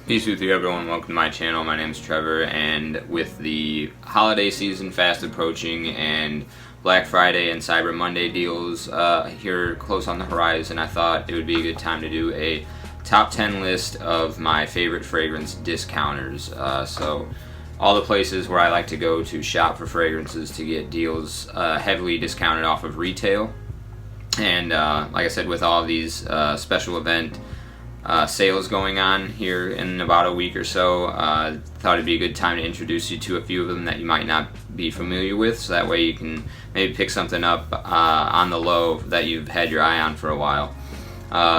Peace with you, everyone. Welcome to my channel. My name is Trevor, and with the holiday season fast approaching and Black Friday and Cyber Monday deals here close on the horizon, I thought it would be a good time to do a top 10 list of my favorite fragrance discounters. So all the places where I like to go to shop for fragrances to get deals heavily discounted off of retail. And like I said, with all these special event sales going on here in about a week or so, thought it'd be a good time to introduce you to a few of them that you might not be familiar with, so that way you can maybe pick something up on the low that you've had your eye on for a while.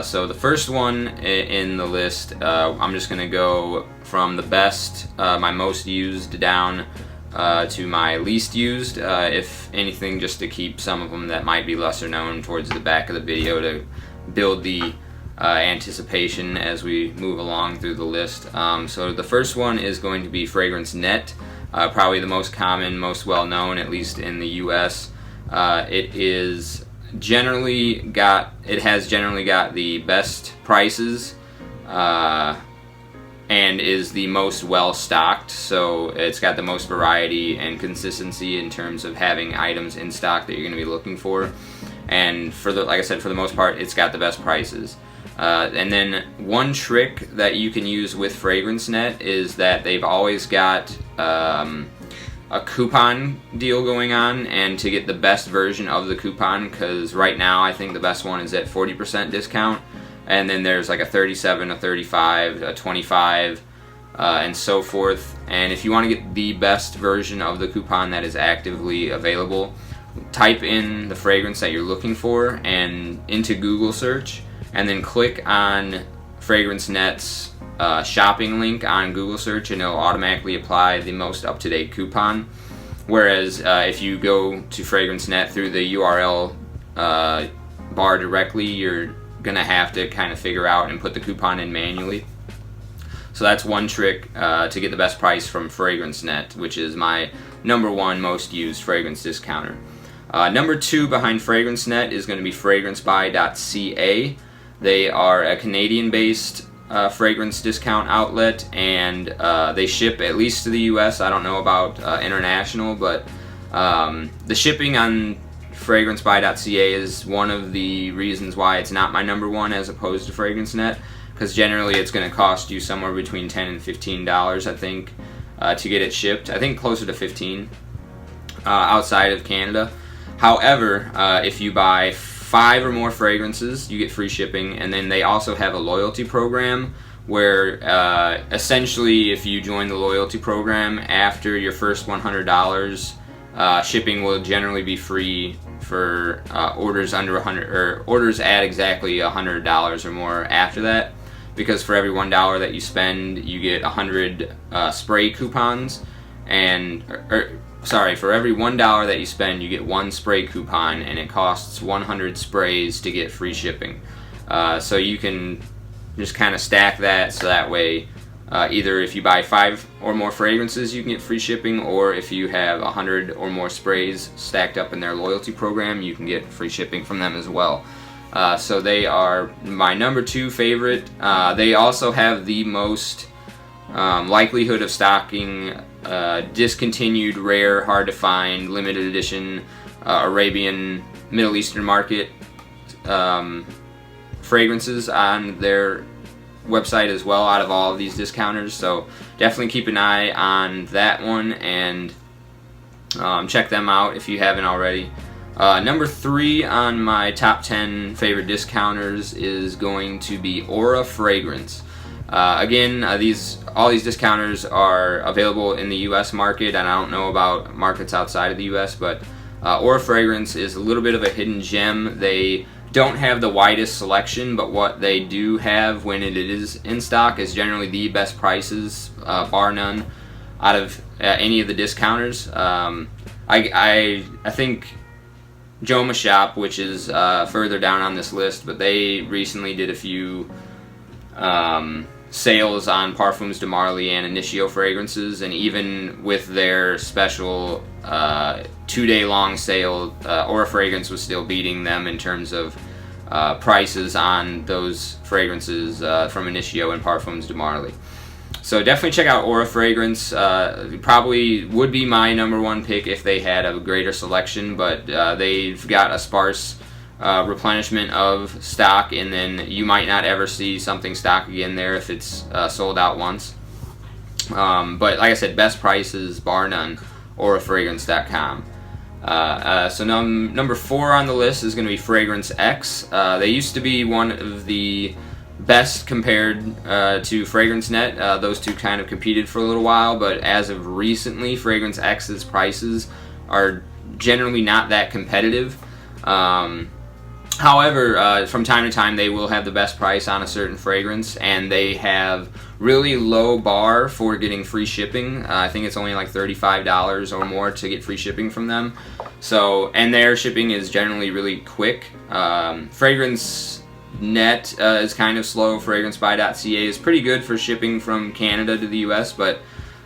So the first one in the list, I'm just going to go from the best, my most used, down to my least used, if anything, just to keep some of them that might be lesser known towards the back of the video to build the anticipation as we move along through the list. So the first one is going to be Fragrancenet, probably the most common, most well known, at least in the US. It has generally got the best prices and is the most well stocked, so it's got the most variety and consistency in terms of having items in stock that you're going to be looking for. And like I said, for the most part, it's got the best prices. And then one trick that you can use with Fragrancenet is that they've always got a coupon deal going on, and to get the best version of the coupon, because right now I think the best one is at 40% discount, and then there's like a 37, a 35, a 25, and so forth. And if you want to get the best version of the coupon that is actively available, type in the fragrance that you're looking for and into Google search, and then click on Fragrancenet's shopping link on Google search, and it'll automatically apply the most up-to-date coupon. Whereas if you go to Fragrancenet through the URL bar directly, you're gonna have to kind of figure out and put the coupon in manually. So that's one trick to get the best price from Fragrancenet, which is my number one most used fragrance discounter. Number two behind Fragrancenet is going to be Fragrancebuy.ca. They are a Canadian-based fragrance discount outlet, and they ship at least to the US. I don't know about international, but the shipping on Fragrancebuy.ca is one of the reasons why it's not my number one as opposed to Fragrancenet, because generally it's going to cost you somewhere between $10 and $15, I think, to get it shipped. I think closer to $15 outside of Canada. However, if you buy 5 or more fragrances, you get free shipping, and then they also have a loyalty program where essentially if you join the loyalty program after your first $100, shipping will generally be free for orders under 100 or orders at exactly $100 or more after that, because for every $1 that you spend, you get 100 spray coupons, and for every $1 that you spend, you get 1 spray coupon, and it costs 100 sprays to get free shipping. So you can just kind of stack that, so that way either if you buy 5 or more fragrances, you can get free shipping, or if you have 100 or more sprays stacked up in their loyalty program, you can get free shipping from them as well. So they are my number 2 favorite. They also have the most likelihood of stocking discontinued, rare, hard to find, limited edition Arabian, Middle Eastern market fragrances on their website as well, out of all of these discounters. So definitely keep an eye on that one, and check them out if you haven't already. Number 3 on my top 10 favorite discounters is going to be Aura Fragrance. Again, all these discounters are available in the US market, and I don't know about markets outside of the US, but Aura Fragrance is a little bit of a hidden gem. They don't have the widest selection, but what they do have when it is in stock is generally the best prices, bar none, out of any of the discounters. I think Jomashop, which is further down on this list, but they recently did a few sales on Parfums de Marly and Initio fragrances, and even with their special 2-day long sale, Aura Fragrance was still beating them in terms of prices on those fragrances from Initio and Parfums de Marly. So definitely check out Aura Fragrance. Probably would be my #1 pick if they had a greater selection, but they've got a sparse replenishment of stock, and then you might not ever see something stock again there if it's sold out once. But like I said, best prices, bar none, aurafragrance.com. So number 4 on the list is going to be FragranceX. They used to be one of the best compared to Fragrancenet. Those two kind of competed for a little while, but as of recently, FragranceX's prices are generally not that competitive. However, from time to time, they will have the best price on a certain fragrance, and they have really low bar for getting free shipping. I think it's only like $35 or more to get free shipping from them. So, and their shipping is generally really quick. Fragrancenet is kind of slow. Fragrancebuy.ca is pretty good for shipping from Canada to the US, but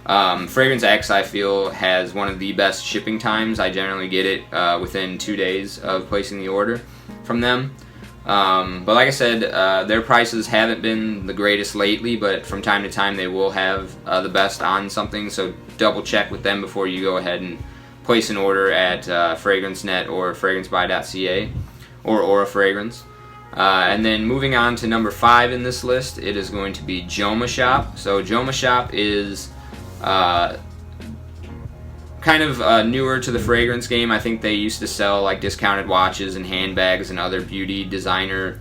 FragranceX, I feel, has one of the best shipping times. I generally get it within 2 days of placing the order from them. But like I said, their prices haven't been the greatest lately, but from time to time they will have the best on something, so double check with them before you go ahead and place an order at Fragrancenet or Fragrancebuy.ca or Aura Fragrance. And then moving on to number 5 in this list, it is going to be Jomashop. So Jomashop is kind of newer to the fragrance game. I think they used to sell like discounted watches and handbags and other beauty designer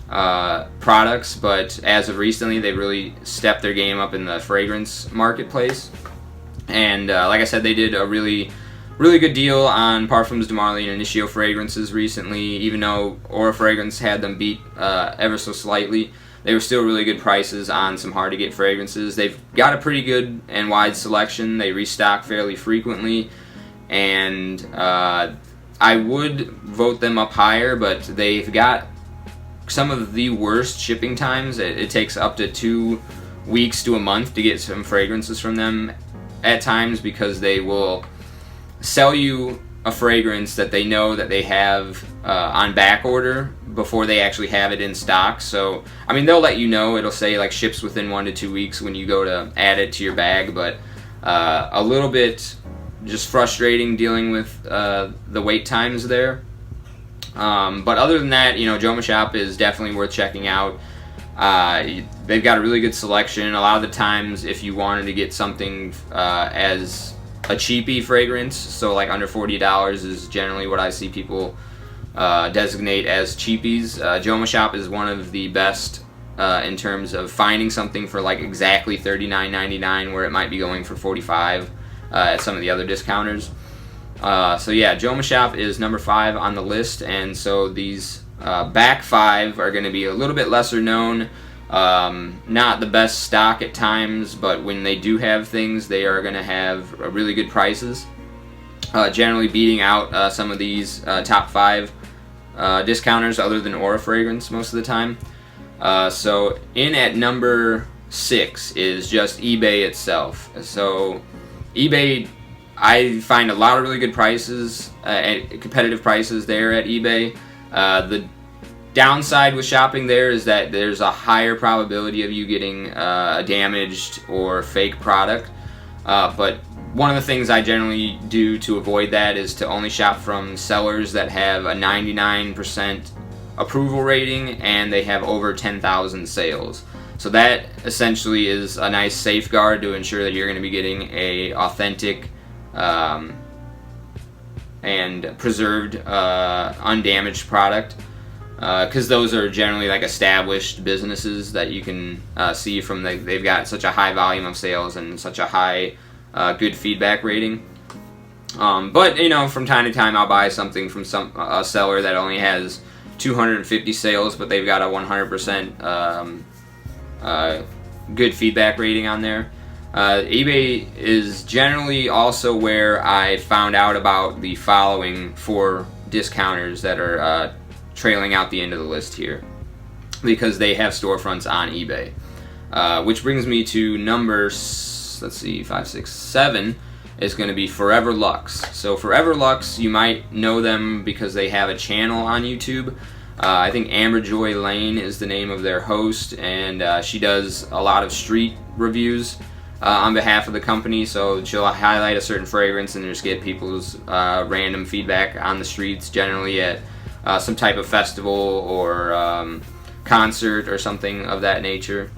products, but as of recently they really stepped their game up in the fragrance marketplace. And like I said, they did a really good deal on Parfums de Marly and Initio fragrances recently. Even though Aura Fragrance had them beat ever so slightly, they were still really good prices on some hard to get fragrances. They've got a pretty good and wide selection. They restock fairly frequently, and I would vote them up higher, but they've got some of the worst shipping times. It takes up to 2 weeks to a month to get some fragrances from them at times, because they will sell you a fragrance that they know that they have on back order before they actually have it in stock. So I mean, they'll let you know, it'll say like ships within 1 to 2 weeks when you go to add it to your bag, but a little bit just frustrating dealing with the wait times there. But other than that, you know, Jomashop is definitely worth checking out. They've got a really good selection. A lot of the times, if you wanted to get something as a cheapy fragrance, so like under $40 is generally what I see people designate as cheapies. Jomashop is one of the best in terms of finding something for like exactly $39.99, where it might be going for $45 at some of the other discounters. So yeah, Jomashop is number 5 on the list, and so these back 5 are going to be a little bit lesser known. Not the best stock at times, but when they do have things, they are going to have really good prices, generally beating out some of these top 5 discounters other than Aura Fragrance most of the time. So in at number 6 is just eBay itself. So eBay, I find a lot of really good prices, competitive prices there at eBay. The downside with shopping there is that there's a higher probability of you getting a damaged or fake product. But one of the things I generally do to avoid that is to only shop from sellers that have a 99% approval rating and they have over 10,000 sales. So that essentially is a nice safeguard to ensure that you're going to be getting a authentic and preserved, undamaged product. Because those are generally like established businesses that you can see from they've got such a high volume of sales and such a high good feedback rating. But you know, from time to time I'll buy something from a seller that only has 250 sales, but they've got a 100% good feedback rating on there. eBay is generally also where I found out about the following 4 discounters that are trailing out the end of the list here, because they have storefronts on eBay. Which brings me to number 5, 6, 7 is going to be Forever Luxe. So Forever Luxe, you might know them because they have a channel on YouTube. I think Amber Joy Lane is the name of their host, and she does a lot of street reviews on behalf of the company. So she'll highlight a certain fragrance and just get people's random feedback on the streets, generally at some type of festival or concert or something of that nature.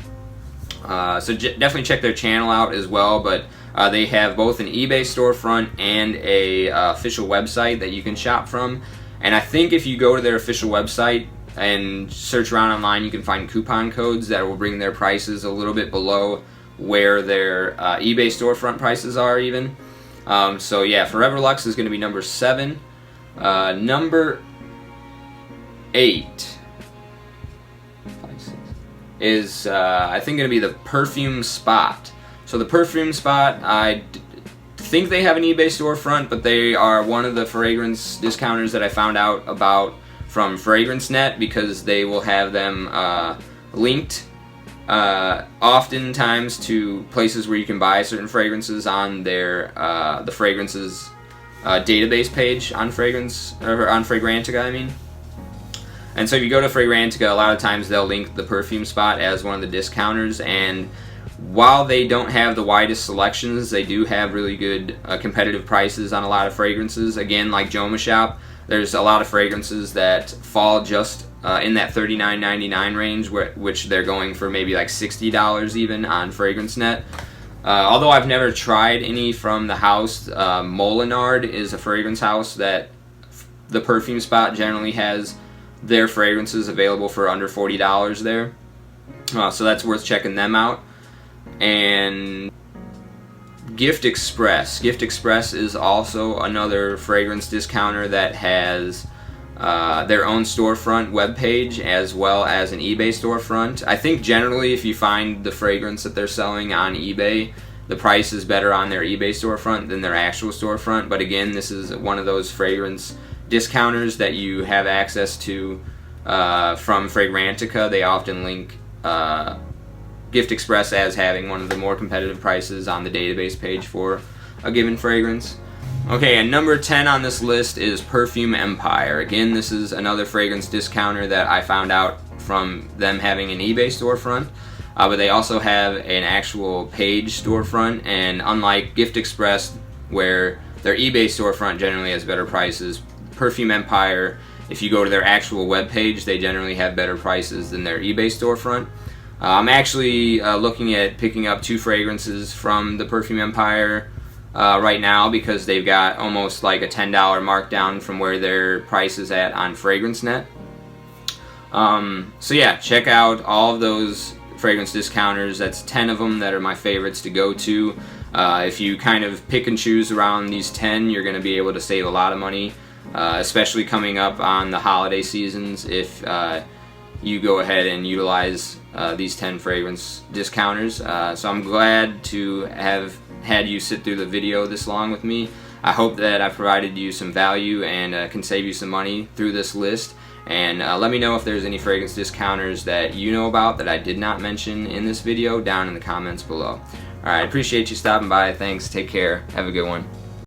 So definitely check their channel out as well, but they have both an eBay storefront and a official website that you can shop from. And I think if you go to their official website and search around online, you can find coupon codes that will bring their prices a little bit below where their eBay storefront prices are even. So yeah, Forever Luxe is going to be number 7. Number 8 is I think going to be the Perfume Spot. So the Perfume Spot, I think they have an eBay storefront, but they are one of the fragrance discounters that I found out about from Fragrancenet, because they will have them linked oftentimes to places where you can buy certain fragrances on their the fragrances database page on Fragrantica, I mean. And so if you go to Fragrantica, a lot of times they'll link the Perfume Spot as one of the discounters, and while they don't have the widest selections, they do have really good competitive prices on a lot of fragrances. Again, like Jomashop, there's a lot of fragrances that fall just in that $39.99 range, which they're going for maybe like $60 even on Fragrancenet. Although I've never tried any from the house, Molinard is a fragrance house that the Perfume Spot generally has their fragrances available for under $40 there. So that's worth checking them out. And Gift Express. Gift Express is also another fragrance discounter that has their own storefront webpage as well as an eBay storefront. I think generally if you find the fragrance that they're selling on eBay, the price is better on their eBay storefront than their actual storefront. But again, this is one of those fragrance discounters that you have access to from Fragrantica. They often link Gift Express as having one of the more competitive prices on the database page for a given fragrance. Okay, and number 10 on this list is Perfume Empire. Again, this is another fragrance discounter that I found out from them having an eBay storefront, but they also have an actual page storefront, and unlike Gift Express, where their eBay storefront generally has better prices, Perfume Empire, if you go to their actual webpage, they generally have better prices than their eBay storefront. I'm actually looking at picking up 2 fragrances from the Perfume Empire right now, because they've got almost like a $10 markdown from where their price is at on Fragrancenet. So yeah, check out all of those fragrance discounters. That's 10 of them that are my favorites to go to. If you kind of pick and choose around these 10, you're going to be able to save a lot of money, especially coming up on the holiday seasons if you go ahead and utilize these 10 fragrance discounters. So I'm glad to have had you sit through the video this long with me. I hope that I provided you some value and can save you some money through this list. And let me know if there's any fragrance discounters that you know about that I did not mention in this video down in the comments below. Alright, I appreciate you stopping by. Thanks. Take care. Have a good one.